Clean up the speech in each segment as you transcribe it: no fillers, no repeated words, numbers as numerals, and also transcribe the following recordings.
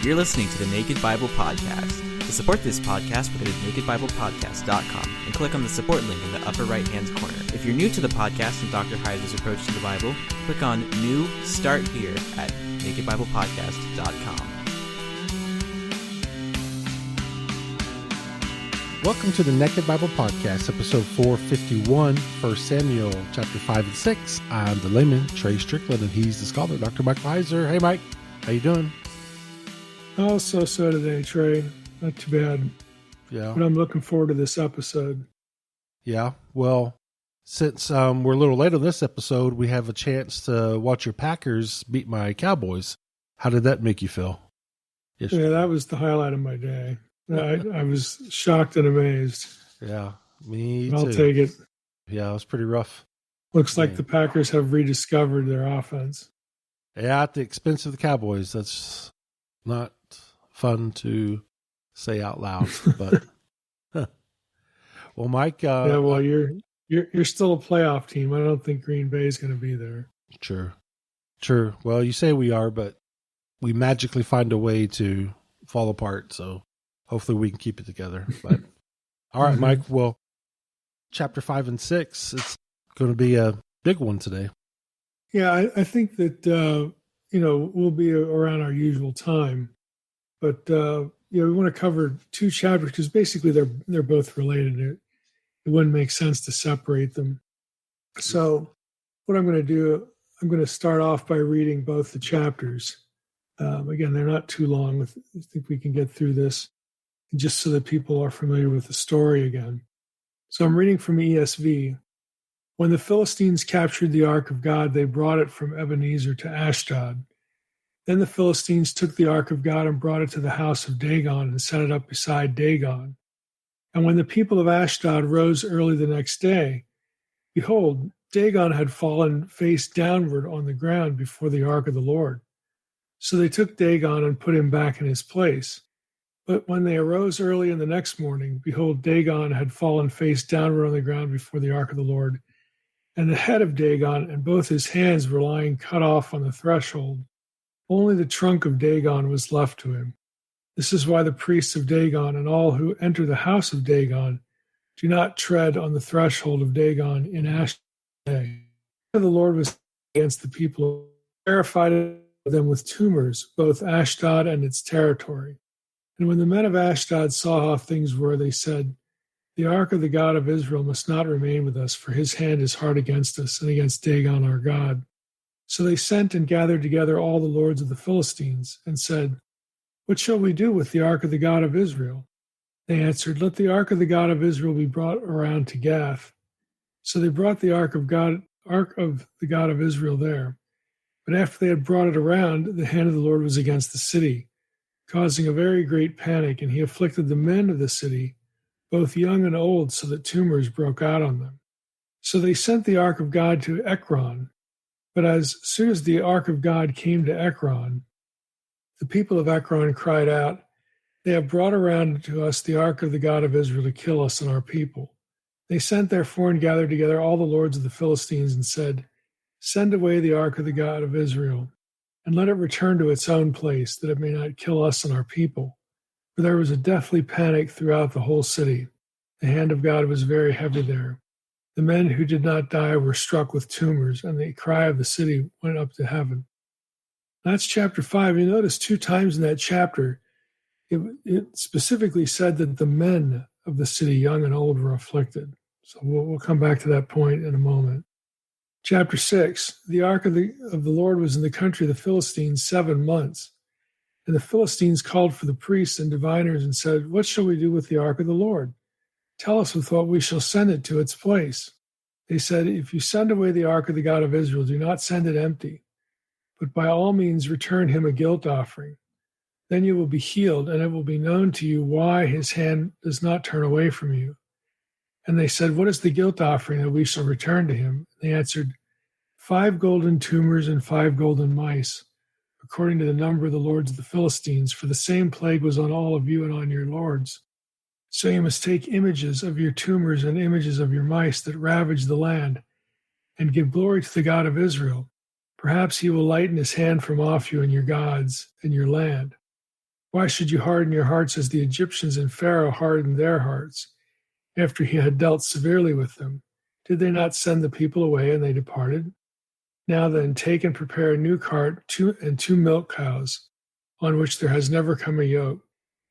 You're listening to the Naked Bible Podcast. To support this podcast, go to nakedbiblepodcast.com and click on the support link in the upper right-hand corner. If you're new to the podcast and Dr. Heiser's approach to the Bible, click on New Start Here at nakedbiblepodcast.com. Welcome to the Naked Bible Podcast, episode 451, 1 Samuel, chapter 5 and 6. I'm the layman, Trey Strickland, and he's the scholar, Dr. Mike Heiser. Hey, Mike. How you doing? Oh, so today, Trey. Not too bad. Yeah. But I'm looking forward to this episode. Yeah. Well, since we're a little late on this episode, we have a chance to watch your Packers beat my Cowboys. How did that make you feel? Yeah, that was the highlight of my day. I was shocked and amazed. Yeah, me too. I'll take it. Yeah, it was pretty rough. Looks like the Packers have rediscovered their offense. Yeah, at the expense of the Cowboys. That's not fun to say out loud. But well, Mike. Yeah, well, you're still a playoff team. I don't think Green Bay is going to be there. True. Well, you say we are, but we magically find a way to fall apart. So hopefully we can keep it together. But all right, Mike. Well, chapter 5 and 6. It's going to be a big one today. Yeah, I think that we'll be around our usual time, but we want to cover two chapters because basically they're both related. It wouldn't make sense to separate them. So what I'm going to do, I'm going to start off by reading both the chapters. Again, they're not too long. I think we can get through this, just so that people are familiar with the story again. So I'm reading from ESV. When the Philistines captured the ark of God, they brought it from Ebenezer to Ashdod. Then the Philistines took the ark of God and brought it to the house of Dagon and set it up beside Dagon. And when the people of Ashdod rose early the next day, behold, Dagon had fallen face downward on the ground before the ark of the Lord. So they took Dagon and put him back in his place. But when they arose early in the next morning, behold, Dagon had fallen face downward on the ground before the ark of the Lord. And the head of Dagon and both his hands were lying cut off on the threshold. Only the trunk of Dagon was left to him. This is why the priests of Dagon and all who enter the house of Dagon do not tread on the threshold of Dagon in Ashdod. The Lord was against the people, terrified them with tumors, both Ashdod and its territory. And when the men of Ashdod saw how things were, they said, the ark of the God of Israel must not remain with us, for his hand is hard against us and against Dagon our God. So they sent and gathered together all the lords of the Philistines and said, what shall we do with the ark of the God of Israel? They answered, let the ark of the God of Israel be brought around to Gath. So they brought the ark of the God of Israel there. But after they had brought it around, the hand of the Lord was against the city, causing a very great panic, and he afflicted the men of the city, both young and old, so that tumors broke out on them. So they sent the ark of God to Ekron. But as soon as the ark of God came to Ekron, the people of Ekron cried out, they have brought around to us the ark of the God of Israel to kill us and our people. They sent therefore and gathered together all the lords of the Philistines and said, send away the ark of the God of Israel, and let it return to its own place, that it may not kill us and our people. For there was a deathly panic throughout the whole city. The hand of God was very heavy there. The men who did not die were struck with tumors, and the cry of the city went up to heaven. That's chapter 5. You notice 2 times in that chapter, it specifically said that the men of the city, young and old, were afflicted. So we'll come back to that point in a moment. Chapter 6, the ark of the Lord was in the country of the Philistines 7 months. And the Philistines called for the priests and diviners and said, what shall we do with the ark of the Lord? Tell us with what we shall send it to its place. They said, if you send away the ark of the God of Israel, do not send it empty, but by all means return him a guilt offering. Then you will be healed, and it will be known to you why his hand does not turn away from you. And they said, what is the guilt offering that we shall return to him? They answered, 5 golden tumors and 5 golden mice, according to the number of the lords of the Philistines, for the same plague was on all of you and on your lords. So you must take images of your tumors and images of your mice that ravage the land, and give glory to the God of Israel. Perhaps he will lighten his hand from off you and your gods and your land. Why should you harden your hearts as the Egyptians and Pharaoh hardened their hearts, after he had dealt severely with them? Did they not send the people away, and they departed? Now then, take and prepare a new cart, two milk cows, on which there has never come a yoke,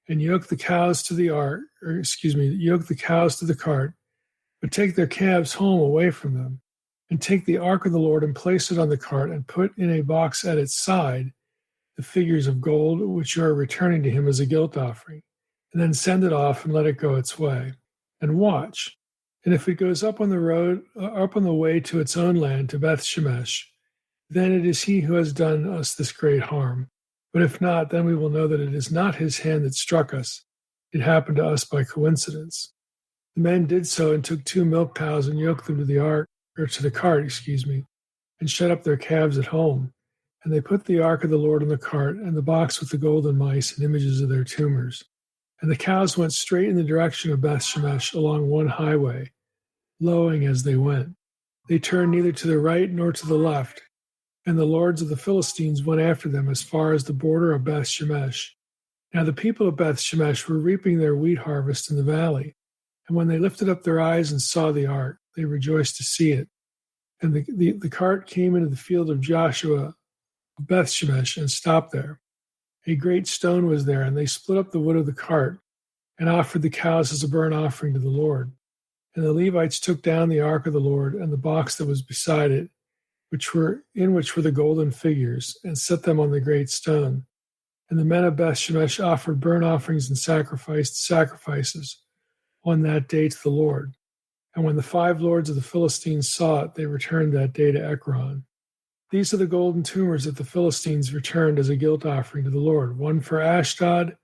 and yoke the cows to the cart, but take their calves home away from them, and take the ark of the Lord and place it on the cart, and put in a box at its side the figures of gold which you are returning to him as a guilt offering, and then send it off and let it go its way, and watch. And if it goes up on the way to its own land, to Beth Shemesh, then it is he who has done us this great harm. But if not, then we will know that it is not his hand that struck us. It happened to us by coincidence. The men did so and took 2 milk cows and yoked them to the cart, and shut up their calves at home. And they put the ark of the Lord on the cart, and the box with the golden mice and images of their tumors. And the cows went straight in the direction of Beth Shemesh along one highway, lowing as they went. They turned neither to the right nor to the left. And the lords of the Philistines went after them as far as the border of Beth Shemesh. Now the people of Beth Shemesh were reaping their wheat harvest in the valley. And when they lifted up their eyes and saw the ark, they rejoiced to see it. And the cart came into the field of Joshua of Beth Shemesh and stopped there. A great stone was there, and they split up the wood of the cart and offered the cows as a burnt offering to the Lord. And the Levites took down the ark of the Lord and the box that was beside it, which were the golden figures, and set them on the great stone. And the men of Beth Shemesh offered burnt offerings and sacrifices on that day to the Lord. And when the 5 lords of the Philistines saw it, they returned that day to Ekron. These are the golden tumors that the Philistines returned as a guilt offering to the Lord, 1 for Ashdod,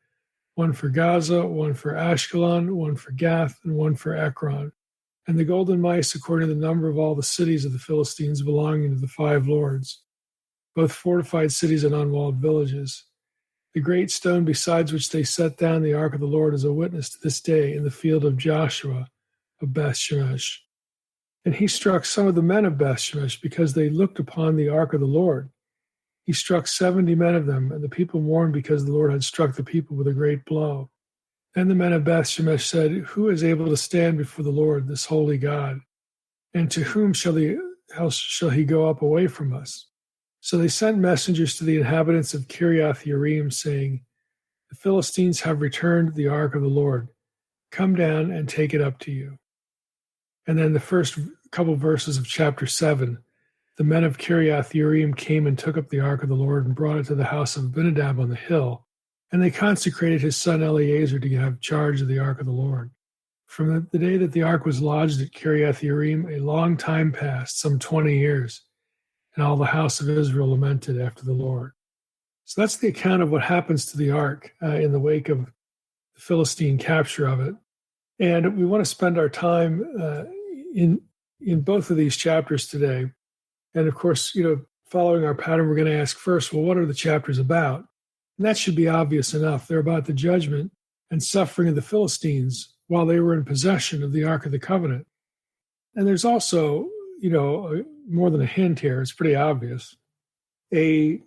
1 for Gaza, 1 for Ashkelon, 1 for Gath, and 1 for Ekron. And the golden mice according to the number of all the cities of the Philistines belonging to the 5 lords, both fortified cities and unwalled villages. The great stone besides which they set down the ark of the Lord is a witness to this day in the field of Joshua of Beth Shemesh. And he struck some of the men of Beth Shemesh because they looked upon the ark of the Lord. He struck 70 men of them, and the people mourned because the Lord had struck the people with a great blow. Then the men of Beth Shemesh said, Who is able to stand before the Lord, this holy God? And to whom shall he go up away from us? So they sent messengers to the inhabitants of Kiriath Yearim, saying, The Philistines have returned the ark of the Lord. Come down and take it up to you. And then the first couple verses of chapter 7, the men of Kiriath Yearim came and took up the ark of the Lord and brought it to the house of Abinadab on the hill. And they consecrated his son Eleazar to have charge of the ark of the Lord. From the day that the ark was lodged at Kiriath Yearim, a long time passed, some 20 years, and all the house of Israel lamented after the Lord. So that's the account of what happens to the ark in the wake of the Philistine capture of it. And we want to spend our time in both of these chapters today. And of course, following our pattern, we're going to ask first, well, what are the chapters about? And that should be obvious enough. They're about the judgment and suffering of the Philistines while they were in possession of the Ark of the Covenant. And there's also, more than a hint here, it's pretty obvious, an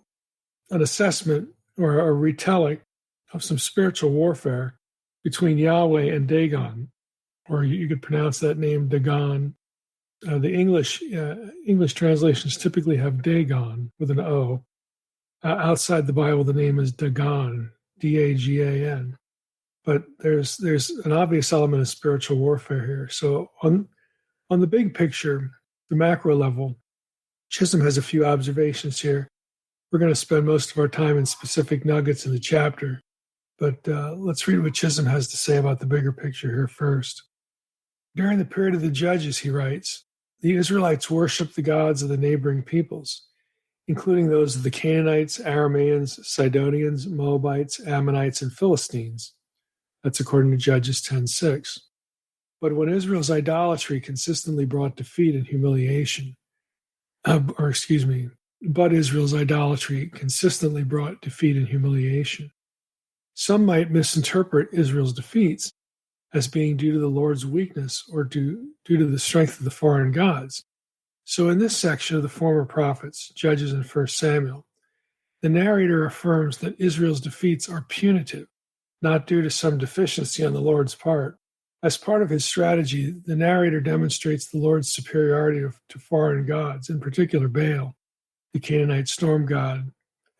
assessment or a retelling of some spiritual warfare between Yahweh and Dagon, or you could pronounce that name Dagon. The English translations typically have Dagon with an O. Outside the Bible, the name is Dagon, D-A-G-A-N. But there's an obvious element of spiritual warfare here. So on the big picture, the macro level, Chisholm has a few observations here. We're going to spend most of our time in specific nuggets in the chapter. But let's read what Chisholm has to say about the bigger picture here first. During the period of the Judges, he writes, the Israelites worshiped the gods of the neighboring peoples, including those of the Canaanites, Arameans, Sidonians, Moabites, Ammonites, and Philistines. That's according to Judges 10:6. But when Israel's idolatry consistently brought defeat and humiliation, but Israel's idolatry consistently brought defeat and humiliation. Some might misinterpret Israel's defeats as being due to the Lord's weakness or due to the strength of the foreign gods. So in this section of the former prophets, Judges and 1 Samuel, The narrator affirms that Israel's defeats are punitive, not due to some deficiency on the Lord's part. As part of his strategy, the narrator demonstrates the Lord's superiority to foreign gods, in particular Baal, the Canaanite storm god,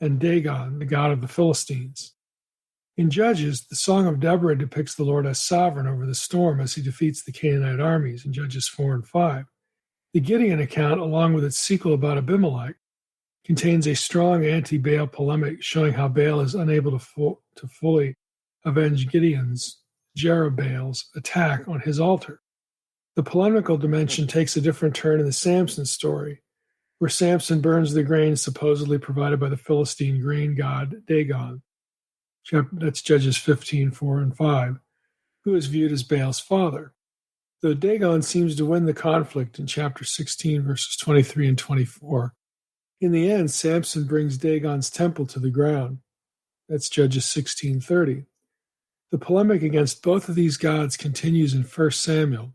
and Dagon, the god of the Philistines. In Judges, the Song of Deborah depicts the Lord as sovereign over the storm as he defeats the Canaanite armies in Judges 4 and 5. The Gideon account, along with its sequel about Abimelech, contains a strong anti-Baal polemic showing how Baal is unable to fully avenge Gideon's, Jerubaal's, attack on his altar. The polemical dimension takes a different turn in the Samson story, where Samson burns the grain supposedly provided by the Philistine grain god Dagon. That's Judges 15, 4 and 5, who is viewed as Baal's father. Though Dagon seems to win the conflict in chapter 16, verses 23 and 24, in the end, Samson brings Dagon's temple to the ground. That's Judges 16:30. The polemic against both of these gods continues in 1 Samuel.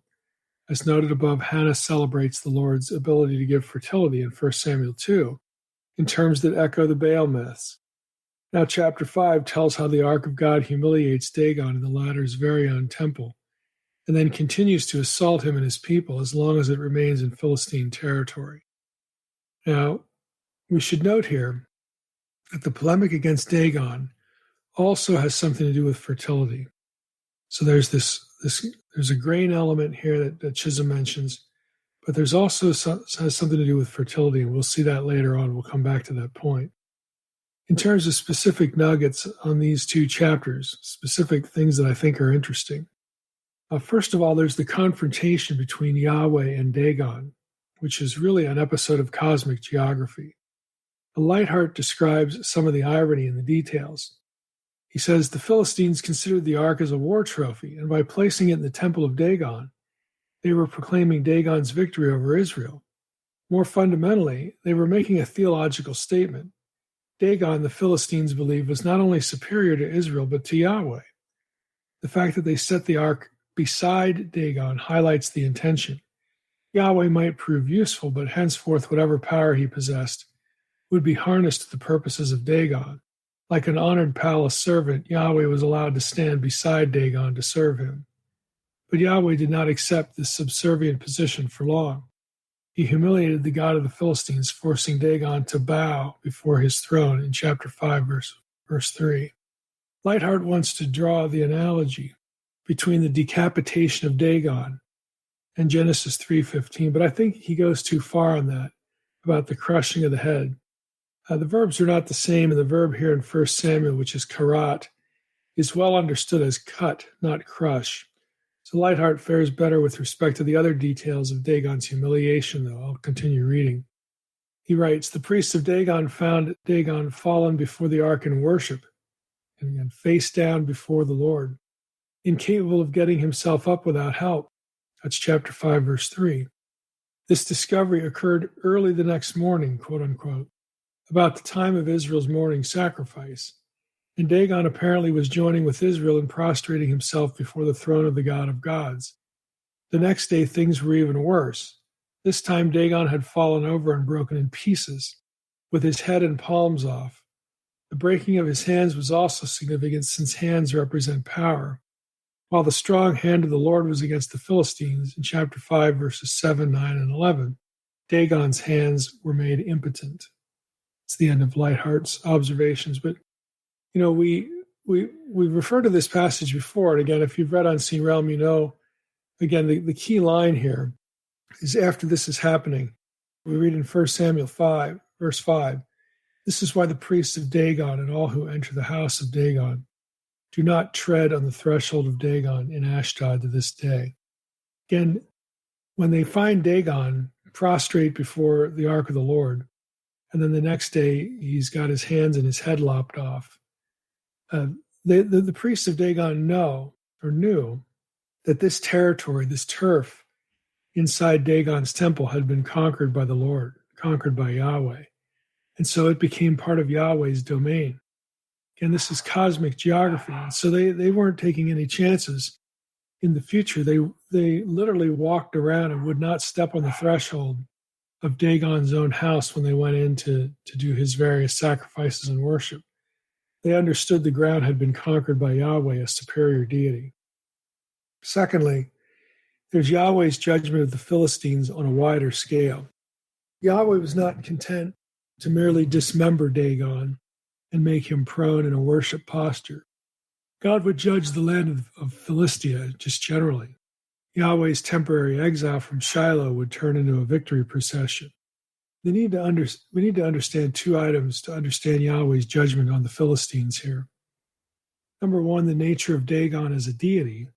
As noted above, Hannah celebrates the Lord's ability to give fertility in 1 Samuel 2 in terms that echo the Baal myths. Now, chapter 5 tells how the Ark of God humiliates Dagon in the latter's very own temple, and then continues to assault him and his people as long as it remains in Philistine territory. Now, we should note here that the polemic against Dagon also has something to do with fertility. So there's there's a grain element here that Chisholm mentions, but there's also has something to do with fertility, and we'll see that later on. We'll come back to that point. In terms of specific nuggets on these two chapters, specific things that I think are interesting. First of all, there's the confrontation between Yahweh and Dagon, which is really an episode of cosmic geography. Lightheart describes some of the irony in the details. He says the Philistines considered the ark as a war trophy, and by placing it in the temple of Dagon, they were proclaiming Dagon's victory over Israel. More fundamentally, they were making a theological statement. Dagon, the Philistines believed, was not only superior to Israel, but to Yahweh. The fact that they set the ark beside Dagon highlights the intention. Yahweh might prove useful, but henceforth whatever power he possessed would be harnessed to the purposes of Dagon. Like an honored palace servant, Yahweh was allowed to stand beside Dagon to serve him. But Yahweh did not accept this subservient position for long. He humiliated the god of the Philistines, forcing Dagon to bow before his throne in chapter 5, verse 3. Lightheart wants to draw the analogy between the decapitation of Dagon and Genesis 3:15, but I think he goes too far on that, about the crushing of the head. The verbs are not the same, and the verb here in 1 Samuel, which is karat, is well understood as cut, not crush. So Lightheart fares better with respect to the other details of Dagon's humiliation, though. I'll continue reading. He writes, the priests of Dagon found Dagon fallen before the ark in worship, and again, face down before the Lord, incapable of getting himself up without help. That's chapter 5, verse 3. This discovery occurred early the next morning, quote unquote, about the time of Israel's morning sacrifice. And Dagon apparently was joining with Israel in prostrating himself before the throne of the God of gods. The next day, things were even worse. This time, Dagon had fallen over and broken in pieces, with his head and palms off. The breaking of his hands was also significant, since hands represent power. While the strong hand of the Lord was against the Philistines, in chapter 5, verses 7, 9, and 11, Dagon's hands were made impotent. It's the end of Lightheart's observations, but we've referred to this passage before, and again, if you've read Unseen Realm, you know, again, the key line here is after this is happening. We read in 1 Samuel 5, verse 5, this is why the priests of Dagon and all who enter the house of Dagon do not tread on the threshold of Dagon in Ashdod to this day. Again, when they find Dagon prostrate before the ark of the Lord, and then the next day he's got his hands and his head lopped off, the priests of Dagon knew that this territory, this turf inside Dagon's temple had been conquered by the Lord, conquered by Yahweh. And so it became part of Yahweh's domain. Again, this is cosmic geography. And so they weren't taking any chances in the future. They literally walked around and would not step on the threshold of Dagon's own house when they went in to do his various sacrifices and worship. They understood the ground had been conquered by Yahweh, a superior deity. Secondly, there's Yahweh's judgment of the Philistines on a wider scale. Yahweh was not content to merely dismember Dagon and make him prone in a worship posture. God would judge the land of Philistia just generally. Yahweh's temporary exile from Shiloh would turn into a victory procession. We need to understand two items to understand Yahweh's judgment on the Philistines here. Number one, the nature of Dagon as a deity,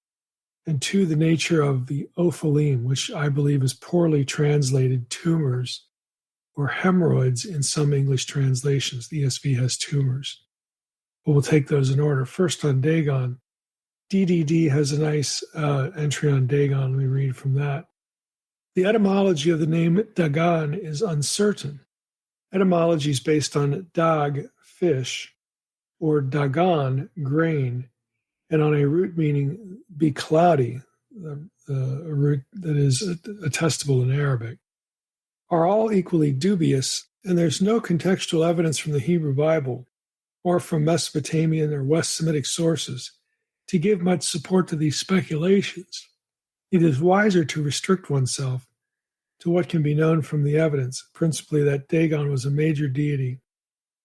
and two, the nature of the ʍophalim, which I believe is poorly translated tumors or hemorrhoids in some English translations. The ESV has tumors. But we'll take those in order. First on Dagon. DDD has a nice entry on Dagon. Let me read from that. The etymology of the name Dagon is uncertain. Etymology is based on dag, fish, or dagon, grain, and on a root meaning be cloudy, a root that is attestable in Arabic, are all equally dubious, and there's no contextual evidence from the Hebrew Bible or from Mesopotamian or West Semitic sources to give much support to these speculations. It is wiser to restrict oneself to what can be known from the evidence, principally that Dagon was a major deity,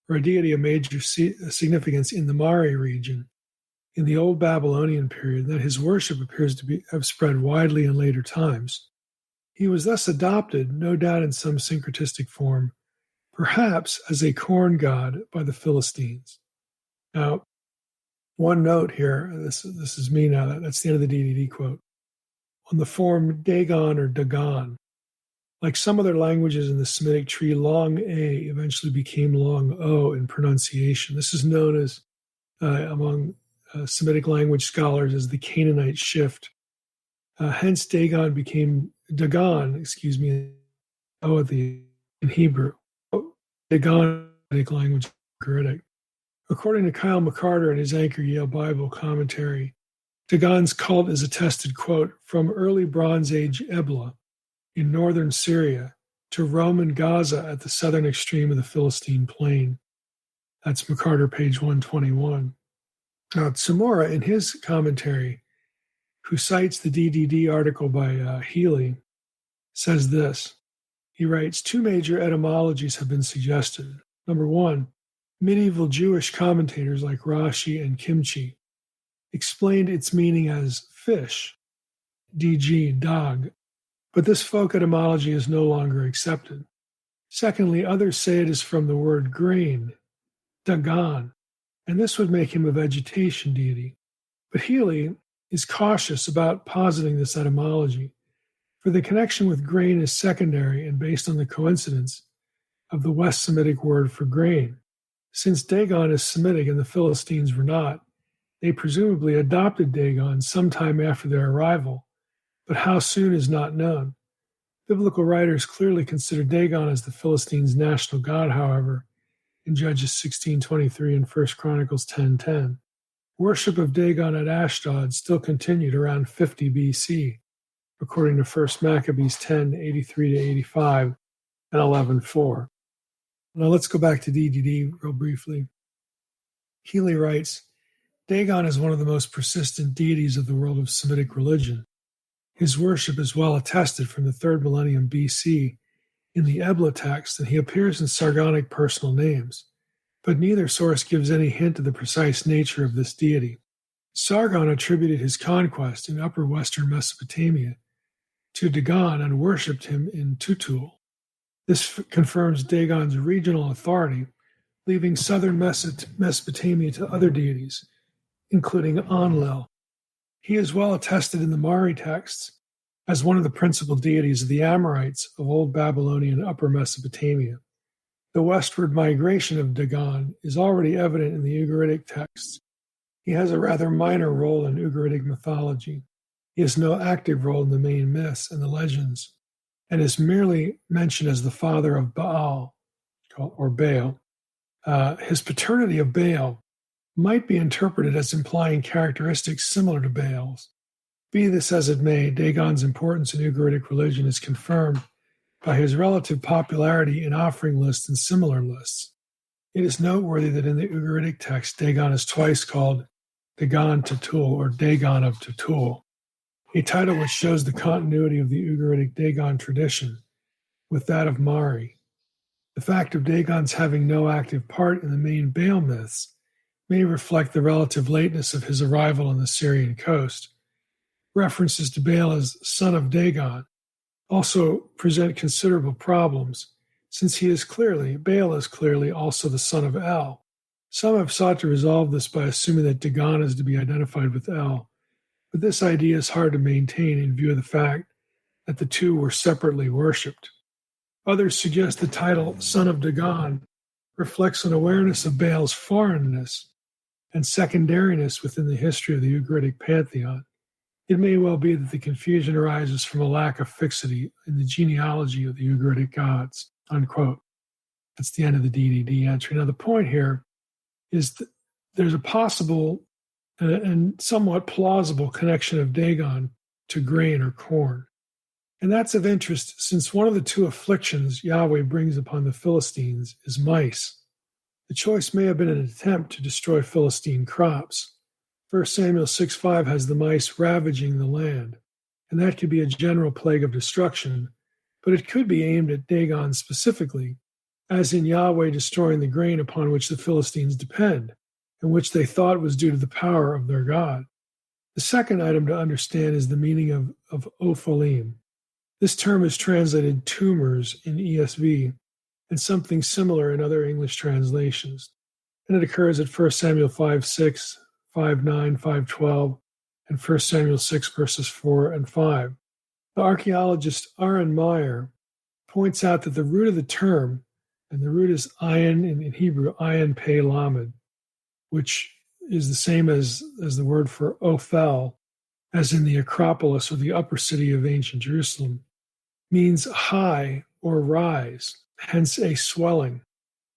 or a deity of major significance in the Mari region in the Old Babylonian period, and that his worship appears to have spread widely in later times. He was thus adopted, no doubt in some syncretistic form, perhaps as a corn god by the Philistines. Now, one note here, this is me now, that's the end of the DDD quote. On the form Dagon or Dagon, like some other languages in the Semitic tree, long A eventually became long O in pronunciation. This is known as, among Semitic language scholars, as the Canaanite shift. Hence, Dagon became Dagon, O in Hebrew. Dagon language critic. According to Kyle McCarter in his Anchor Yale Bible commentary, Dagon's cult is attested, quote, from early Bronze Age Ebla in northern Syria to Roman Gaza at the southern extreme of the Philistine plain. That's McCarter, page 121. Now, Tsumora, in his commentary, who cites the DDD article by Healy, says this. He writes, two major etymologies have been suggested. Number one, medieval Jewish commentators like Rashi and Kimchi explained its meaning as fish, DG, dog, but this folk etymology is no longer accepted. Secondly, others say it is from the word grain, Dagon, and this would make him a vegetation deity. But Healy is cautious about positing this etymology, for the connection with grain is secondary and based on the coincidence of the West Semitic word for grain. Since Dagon is Semitic and the Philistines were not, they presumably adopted Dagon sometime after their arrival, but how soon is not known. Biblical writers clearly consider Dagon as the Philistines' national god, however, in Judges 16:23 and 1 Chronicles 10:10. Worship of Dagon at Ashdod still continued around 50 BC, according to 1 Maccabees 10:83-85 and 11:4. Now let's go back to DDD real briefly. Healy writes, Dagon is one of the most persistent deities of the world of Semitic religion. His worship is well attested from the 3rd millennium BC in the Ebla text, and he appears in Sargonic personal names, but neither source gives any hint of the precise nature of this deity. Sargon attributed his conquest in upper western Mesopotamia to Dagon and worshipped him in Tutul. This confirms Dagon's regional authority, leaving southern Mesopotamia to other deities, including Enlil. He is well attested in the Mari texts as one of the principal deities of the Amorites of Old Babylonian Upper Mesopotamia. The westward migration of Dagon is already evident in the Ugaritic texts. He has a rather minor role in Ugaritic mythology. He has no active role in the main myths and the legends, and is merely mentioned as the father of Baal, or Baal. His paternity of Baal might be interpreted as implying characteristics similar to Baal's. Be this as it may, Dagon's importance in Ugaritic religion is confirmed by his relative popularity in offering lists and similar lists. It is noteworthy that in the Ugaritic text, Dagon is twice called Dagon Tutul or Dagon of Tutul, a title which shows the continuity of the Ugaritic Dagon tradition with that of Mari. The fact of Dagon's having no active part in the main Baal myths may reflect the relative lateness of his arrival on the Syrian coast. References to Baal as son of Dagon also present considerable problems, since Baal is clearly also the son of El. Some have sought to resolve this by assuming that Dagon is to be identified with El, but this idea is hard to maintain in view of the fact that the two were separately worshipped. Others suggest the title Son of Dagon reflects an awareness of Baal's foreignness and secondariness within the history of the Ugaritic pantheon. It may well be that the confusion arises from a lack of fixity in the genealogy of the Ugaritic gods, unquote. That's the end of the DDD entry. Now, the point here is that there's a possible and somewhat plausible connection of Dagon to grain or corn. And that's of interest since one of the two afflictions Yahweh brings upon the Philistines is mice. The choice may have been an attempt to destroy Philistine crops. 1 Samuel 6:5 has the mice ravaging the land, and that could be a general plague of destruction, but it could be aimed at Dagon specifically, as in Yahweh destroying the grain upon which the Philistines depend, and which they thought was due to the power of their God. The second item to understand is the meaning of ʍophalim. This term is translated tumors in ESV and something similar in other English translations. And it occurs at 1 Samuel 5:6, 5:9, 5:12, and 1 Samuel 6 verses 4 and 5. The archaeologist Aaron Meyer points out that the root of the term, and the root is ayin in Hebrew, ayin pei lamed, which is the same as the word for Ophel, as in the Acropolis or the upper city of ancient Jerusalem, means high or rise, hence a swelling.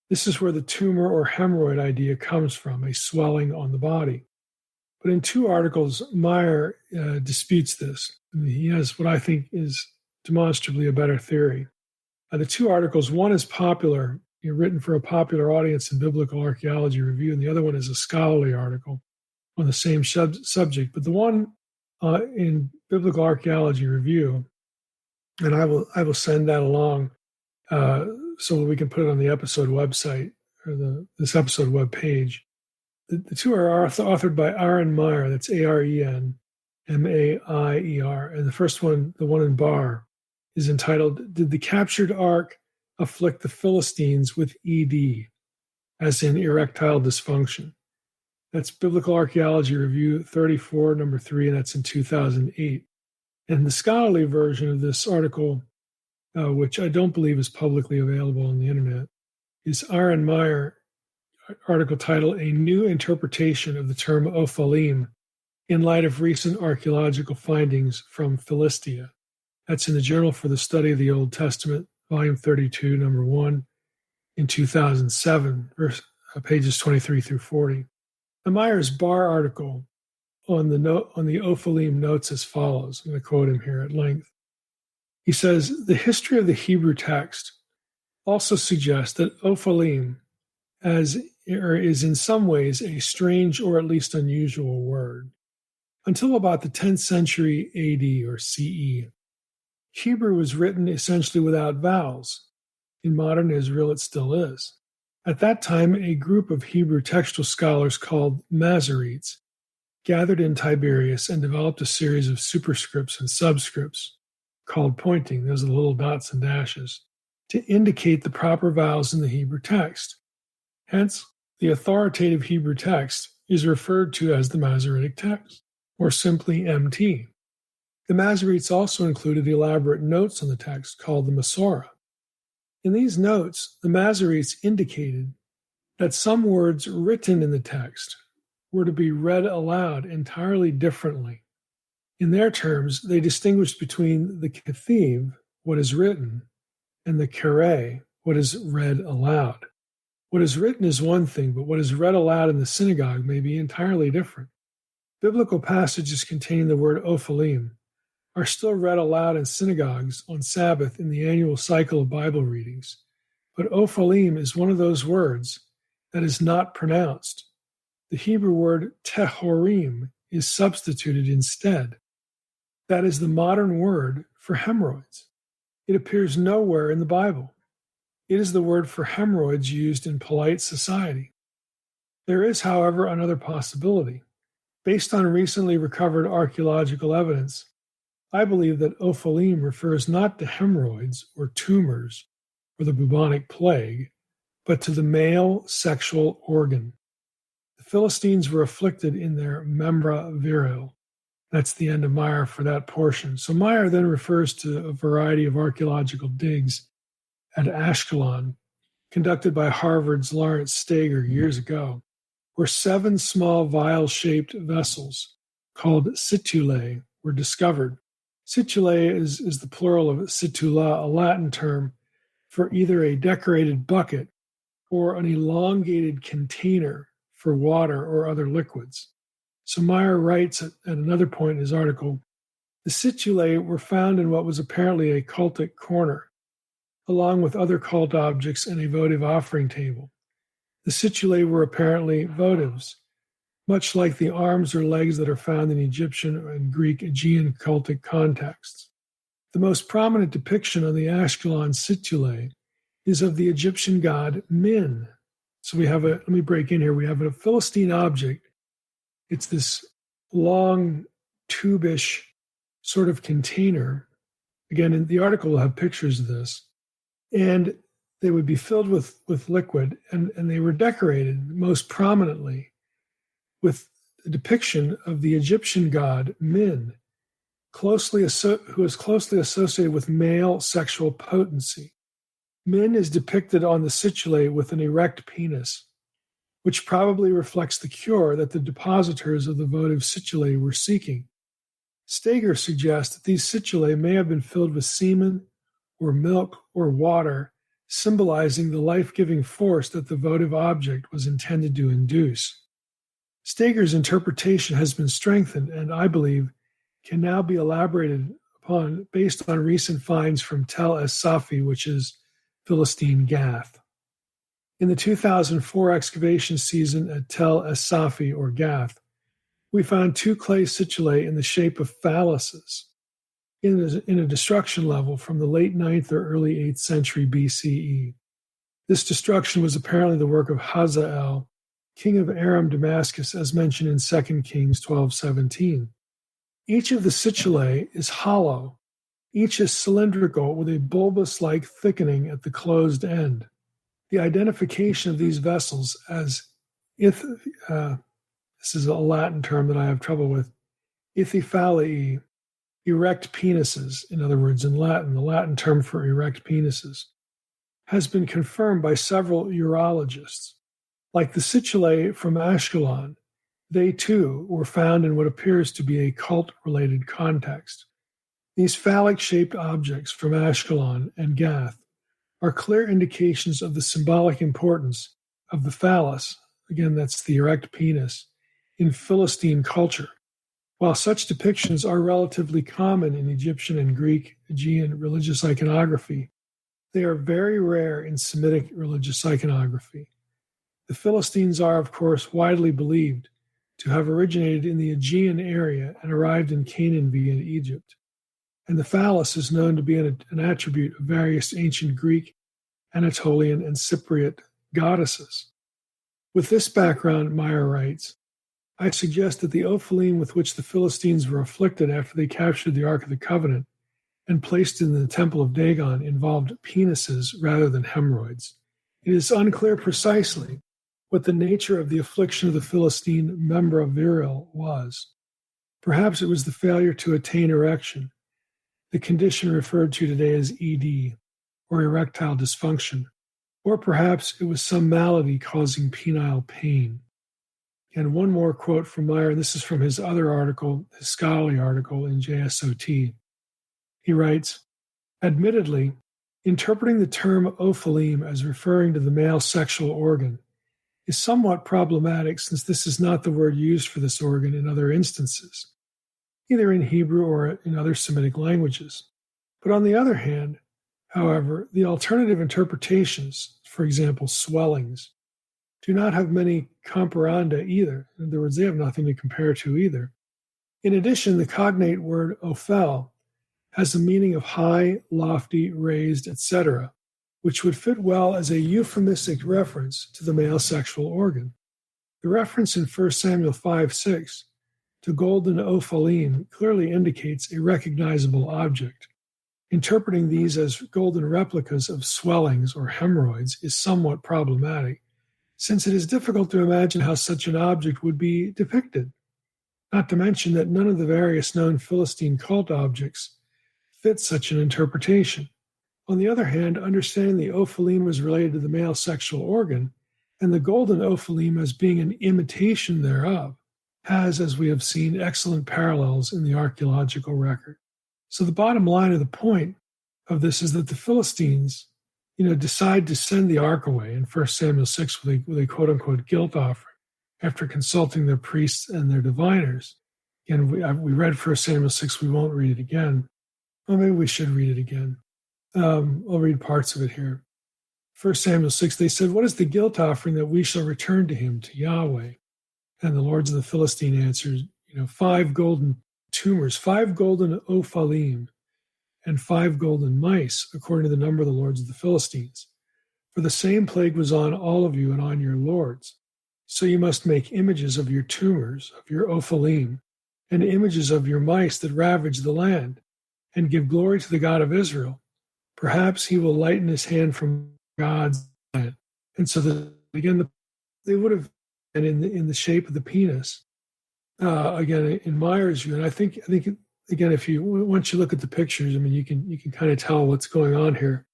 This is where the tumor or hemorrhoid idea comes from, a swelling on the body. But in two articles, Meyer disputes this. He has what I think is demonstrably a better theory. The two articles, one is popular, written for a popular audience in Biblical Archaeology Review, and the other one is a scholarly article on the same subject. But the one in Biblical Archaeology Review, and I will send that along so that we can put it on the episode website or this episode web page. The two are authored by Aaron Meyer, that's ArenMaier, and the first one, the one in bar, is entitled, Did the Captured Ark Afflict the Philistines with ED, as in erectile dysfunction? That's Biblical Archaeology Review 34, number 3, and that's in 2008. And the scholarly version of this article, which I don't believe is publicly available on the internet, is Aaron Meyer, article title, A New Interpretation of the Term ʍophalim in Light of Recent Archaeological Findings from Philistia. That's in the Journal for the Study of the Old Testament, volume 32, number 1, in 2007, pages 23 through 40. The Meyer's bar article on the ʍophalim notes as follows. I'm going to quote him here at length. He says, the history of the Hebrew text also suggests that ʍophalim is in some ways a strange or at least unusual word. Until about the 10th century AD or CE, Hebrew was written essentially without vowels. In modern Israel, it still is. At that time, a group of Hebrew textual scholars called Masoretes gathered in Tiberias and developed a series of superscripts and subscripts called pointing, those are the little dots and dashes, to indicate the proper vowels in the Hebrew text. Hence, the authoritative Hebrew text is referred to as the Masoretic text, or simply MT. The Masoretes also included elaborate notes on the text called the Masorah. In these notes, the Masoretes indicated that some words written in the text were to be read aloud entirely differently. In their terms, they distinguished between the kethiv, what is written, and the kareh, what is read aloud. What is written is one thing, but what is read aloud in the synagogue may be entirely different. Biblical passages containing the word ʍophalim are still read aloud in synagogues on Sabbath in the annual cycle of Bible readings. But ʍophalim is one of those words that is not pronounced. The Hebrew word tehorim is substituted instead. That is the modern word for hemorrhoids. It appears nowhere in the Bible. It is the word for hemorrhoids used in polite society. There is, however, another possibility. Based on recently recovered archaeological evidence, I believe that ʍophalim refers not to hemorrhoids or tumors or the bubonic plague, but to the male sexual organ. The Philistines were afflicted in their membra viril. That's the end of Meyer for that portion. So Meyer then refers to a variety of archaeological digs at Ashkelon, conducted by Harvard's Lawrence Steger years ago, where 7 small vial-shaped vessels called situlae were discovered. Situlae is the plural of situla, a Latin term for either a decorated bucket or an elongated container for water or other liquids. So Meyer writes at another point in his article, the situlae were found in what was apparently a cultic corner, along with other cult objects and a votive offering table. The situlae were apparently votives, much like the arms or legs that are found in Egyptian and Greek Aegean cultic contexts. The most prominent depiction on the Ashkelon situlae is of the Egyptian god Min. So let me break in here. We have a Philistine object. It's this long, tubish sort of container. Again, in the article will have pictures of this. And they would be filled with liquid, and they were decorated most prominently with the depiction of the Egyptian god Min, who is closely associated with male sexual potency. Min is depicted on the situlae with an erect penis, which probably reflects the cure that the depositors of the votive situlae were seeking. Steger suggests that these situlae may have been filled with semen or milk or water, symbolizing the life-giving force that the votive object was intended to induce. Steger's interpretation has been strengthened and, I believe, can now be elaborated upon based on recent finds from Tel Es-Safi, which is Philistine Gath. In the 2004 excavation season at Tel Es-Safi, or Gath, we found 2 clay situlae in the shape of phalluses in a destruction level from the late 9th or early 8th century BCE. This destruction was apparently the work of Hazael, king of Aram Damascus, as mentioned in 2 Kings 12:17. Each of the situlae is hollow. Each is cylindrical with a bulbous-like thickening at the closed end. The identification of these vessels as this is a Latin term that I have trouble with, ithephalli, erect penises, in other words, in Latin, the Latin term for erect penises, has been confirmed by several urologists. Like the situlae from Ashkelon, they too were found in what appears to be a cult-related context. These phallic-shaped objects from Ashkelon and Gath are clear indications of the symbolic importance of the phallus, again, that's the erect penis, in Philistine culture. While such depictions are relatively common in Egyptian and Greek Aegean religious iconography, they are very rare in Semitic religious iconography. The Philistines are, of course, widely believed to have originated in the Aegean area and arrived in Canaan via Egypt. And the phallus is known to be an attribute of various ancient Greek, Anatolian, and Cypriot goddesses. With this background, Meyer writes, I suggest that the ʍophalim with which the Philistines were afflicted after they captured the Ark of the Covenant and placed it in the Temple of Dagon involved penises rather than hemorrhoids. It is unclear precisely what the nature of the affliction of the Philistine membra viril was. Perhaps it was the failure to attain erection, the condition referred to today as ED, or erectile dysfunction, or perhaps it was some malady causing penile pain. And one more quote from Meyer, and this is from his other article, his scholarly article in JSOT. He writes, admittedly, interpreting the term ʍophalim as referring to the male sexual organ is somewhat problematic since this is not the word used for this organ in other instances. either in Hebrew or in other Semitic languages. But on the other hand, however, the alternative interpretations, for example, swellings, do not have many comparanda either. In other words, they have nothing to compare to either. In addition, the cognate word ophel has the meaning of high, lofty, raised, etc., which would fit well as a euphemistic reference to the male sexual organ. The reference in 1 Samuel 5:6 to golden ʍophalim clearly indicates a recognizable object. Interpreting these as golden replicas of swellings or hemorrhoids is somewhat problematic, since it is difficult to imagine how such an object would be depicted, not to mention that none of the various known Philistine cult objects fit such an interpretation. On the other hand, understanding the ʍophalim was related to the male sexual organ, and the golden ʍophalim as being an imitation thereof, has, as we have seen, excellent parallels in the archaeological record. So the bottom line of the point of this is that the Philistines, decide to send the ark away in 1 Samuel 6 with a quote-unquote guilt offering after consulting their priests and their diviners. Again, we read 1 Samuel 6. We won't read it again. Well, maybe we should read it again. I'll read parts of it here. 1 Samuel 6, they said, "What is the guilt offering that we shall return to him, to Yahweh?" And the lords of the Philistine answered, 5 golden tumors, 5 golden ʍophalim, and 5 golden mice, according to the number of the lords of the Philistines. For the same plague was on all of you and on your lords. So you must make images of your tumors, of your ʍophalim, and images of your mice that ravage the land, and give glory to the God of Israel. Perhaps he will lighten his hand from God's land. And so they would have been in the shape of the penis. Again, in Meyer's view, and I think again, once you look at the pictures, you can kind of tell what's going on here.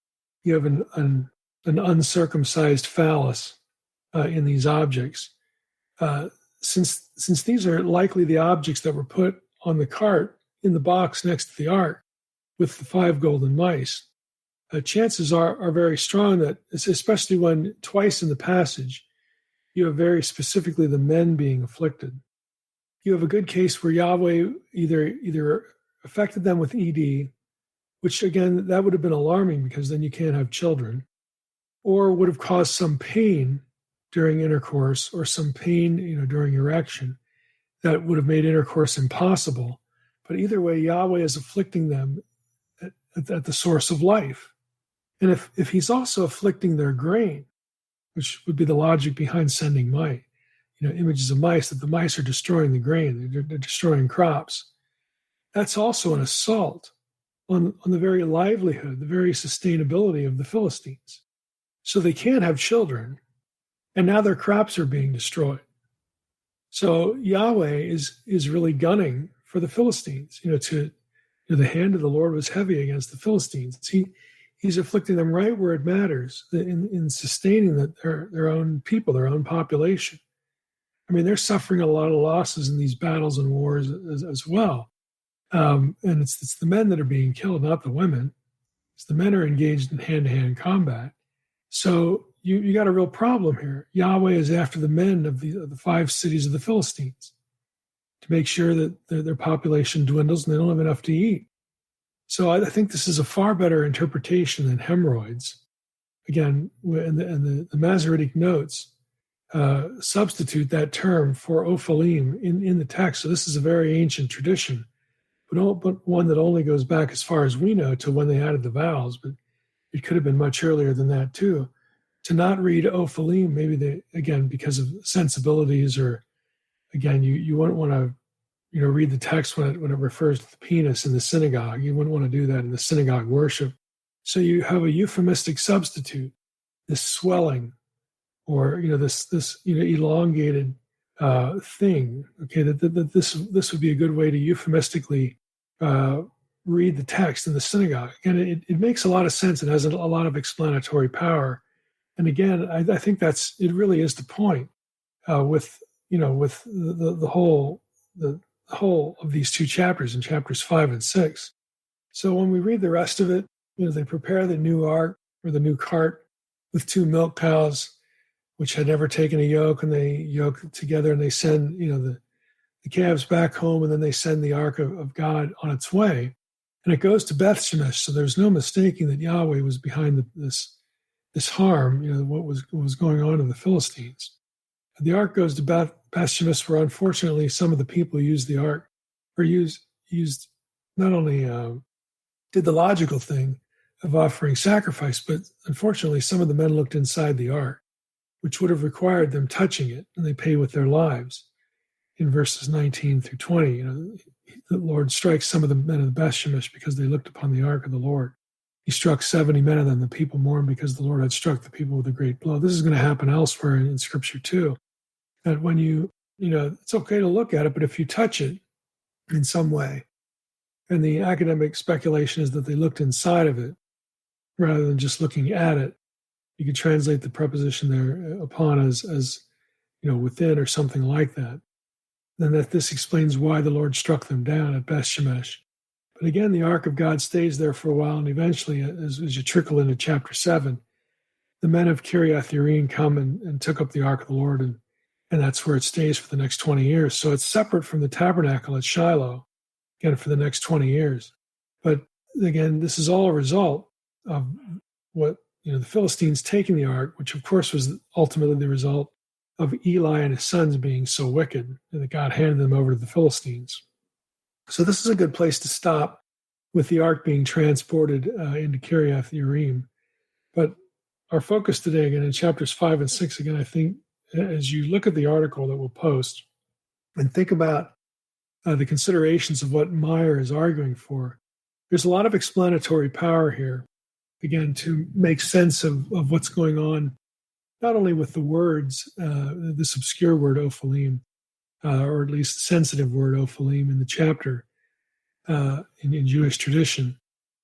You have an uncircumcised phallus in these objects. Since these are likely the objects that were put on the cart in the box next to the ark with the 5 golden mice, chances are very strong that, especially when twice in the passage, you have very specifically the men being afflicted. You have a good case where Yahweh either affected them with ED, which again, that would have been alarming because then you can't have children, or would have caused some pain during intercourse or some pain, during erection that would have made intercourse impossible. But either way, Yahweh is afflicting them at the source of life. And if he's also afflicting their grain, which would be the logic behind sending images of mice, that the mice are destroying the grain, they're destroying crops, that's also an assault on the very livelihood, the very sustainability of the Philistines. So they can't have children, and now their crops are being destroyed. So Yahweh is really gunning for the Philistines. The hand of the Lord was heavy against the Philistines. He's afflicting them right where it matters, in sustaining their own people, their own population. They're suffering a lot of losses in these battles and wars as well. And it's the men that are being killed, not the women. It's the men are engaged in hand-to-hand combat. So you got a real problem here. Yahweh is after the men of the 5 cities of the Philistines to make sure that their population dwindles and they don't have enough to eat. So I think this is a far better interpretation than hemorrhoids. Again, and the Masoretic notes substitute that term for ʍophalim in the text. So this is a very ancient tradition, but one that only goes back, as far as we know, to when they added the vowels. But it could have been much earlier than that too. To not read ʍophalim, maybe because of sensibilities, or again, you wouldn't want to read the text when it refers to the penis in the synagogue. You wouldn't want to do that in the synagogue worship. So you have a euphemistic substitute, this swelling, or this elongated thing. Okay, that this would be a good way to euphemistically read the text in the synagogue. And it makes a lot of sense. It has a lot of explanatory power. And again, I think it really is the point with the whole of these 2 chapters, in chapters 5 and 6. So when we read the rest of it, they prepare the new ark, or the new cart, with 2 milk cows, which had never taken a yoke, and they yoke it together, and they send, the calves back home, and then they send the ark of God on its way. And it goes to Beth Shemesh, so there's no mistaking that Yahweh was behind this harm, what was going on in the Philistines. The ark goes to Beth Shemesh, where unfortunately some of the people used the ark, or used not only did the logical thing of offering sacrifice, but unfortunately some of the men looked inside the ark, which would have required them touching it, and they pay with their lives. In verses 19 through 20, the Lord strikes some of the men of the Beth Shemesh because they looked upon the ark of the Lord. He struck 70 men, and then the people mourned because the Lord had struck the people with a great blow. This is going to happen elsewhere in Scripture too. That when it's okay to look at it, but if you touch it in some way, and the academic speculation is that they looked inside of it rather than just looking at it, you could translate the preposition there upon as within or something like that. Then that this explains why the Lord struck them down at Beth Shemesh. But again, the ark of God stays there for a while, and eventually, as you trickle into chapter 7, the men of Kiriath Yearim come and took up the ark of the Lord, and that's where it stays for the next 20 years. So it's separate from the tabernacle at Shiloh, again, for the next 20 years. But again, this is all a result of what, the Philistines taking the ark, which of course was ultimately the result of Eli and his sons being so wicked, and that God handed them over to the Philistines. So this is a good place to stop with the ark being transported into Kiriath Yearim. But our focus today, again, in chapters 5 and 6, again, I think, as you look at the article that we'll post and think about the considerations of what Meyer is arguing for, there's a lot of explanatory power here, again, to make sense of what's going on, not only with the words, this obscure word ʍophalim, or at least the sensitive word ʍophalim in the chapter in Jewish tradition,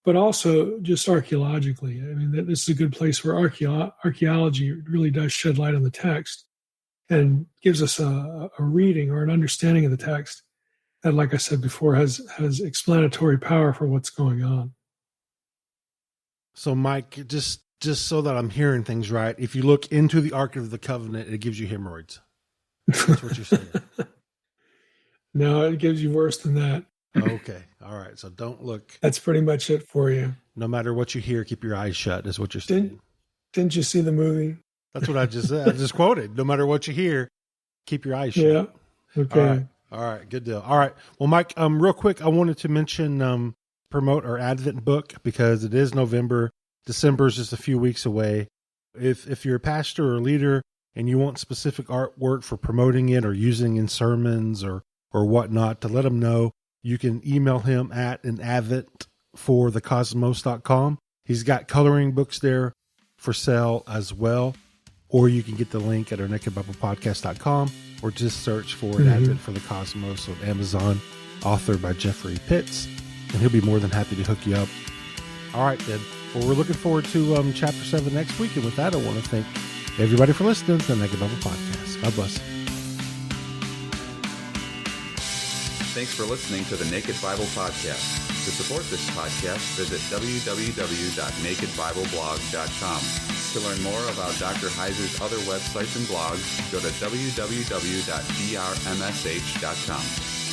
but also just archaeologically. I mean, this is a good place where archaeology really does shed light on the text and gives us a reading or an understanding of the text that, like I said before, has explanatory power for what's going on. So, Mike, just so that I'm hearing things right, if you look into the Ark of the Covenant, it gives you hemorrhoids. That's what you're saying. No, it gives you worse than that. Okay. All right. So don't look. That's pretty much it for you. No matter what you hear, keep your eyes shut, is what you're saying. Didn't you see the movie? That's what I just said. I just quoted. No matter what you hear, keep your eyes shut. Yeah. Okay. All right. Good deal. All right. Well, Mike, real quick, I wanted to mention, promote our Advent book because it is November. December is just a few weeks away. If you're a pastor or a leader and you want specific artwork for promoting it or using in sermons or whatnot, to let him know, you can email him at anadventforthecosmos.com. He's got coloring books there for sale as well. Or you can get the link at our nakedbiblepodcast.com or just search for an Advent for the Cosmos on Amazon, authored by Jeffrey Pitts, and he'll be more than happy to hook you up. All right, then. Well, we're looking forward to chapter 7 next week. And with that, I want to thank everybody for listening to the Naked Bible Podcast. God bless. Thanks for listening to the Naked Bible Podcast. To support this podcast, visit www.nakedbibleblog.com. To learn more about Dr. Heiser's other websites and blogs, go to www.drmsh.com.